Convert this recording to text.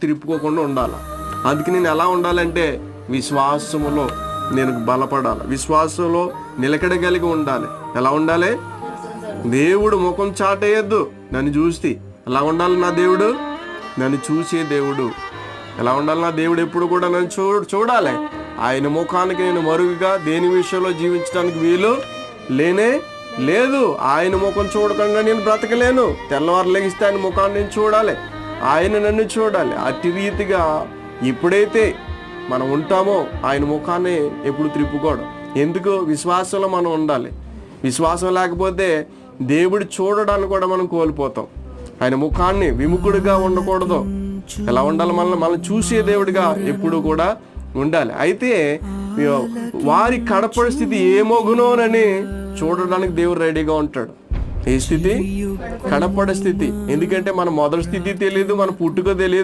త్రిప్పుకోకుండా ఉండాలి. అందుకే నేను ఎలా ఉండాలంటే విశ్వాసములో నేను బలపడాలి, విశ్వాసంలో నిలకడగలిగి ఉండాలి. ఎలా ఉండాలి? దేవుడు ముఖం చాటేయద్దు నన్ను చూసి. ఎలా ఉండాలి నా దేవుడు? నన్ను చూసే దేవుడు. ఎలా ఉండాలి నా దేవుడు? ఎప్పుడు కూడా నన్ను చూడాలి. ఆయన ముఖానికి నేను మరుగుగా దేని విషయంలో జీవించడానికి వీలు లేనే లేదు. ఆయన ముఖం చూడకుండా నేను బ్రతకలేను. తెల్లవారు లెగిస్తే ఆయన ముఖాన్ని నేను చూడాలి, ఆయన నన్ను చూడాలి. అట్టి రీతిగా ఎప్పుడైతే మనం ఉంటామో ఆయన ముఖాన్ని ఎప్పుడు త్రిప్పుకోవడం. ఎందుకు? విశ్వాసంలో మనం ఉండాలి. విశ్వాసం లేకపోతే దేవుడు చూడడానికి కూడా మనం కోల్పోతాం. ఆయన ముఖాన్ని విముఖుడిగా ఉండకూడదు. ఎలా ఉండాలి? మనల్ని చూసే దేవుడిగా ఎప్పుడు కూడా ఉండాలి. అయితే వారి కడపడి స్థితి ఏమోగునోనని చూడడానికి దేవుడు రెడీగా ఉంటాడు. ఏ స్థితి? కడపడి స్థితి. ఎందుకంటే మన మొదటి స్థితి తెలియదు, మన పుట్టుక తెలియదు.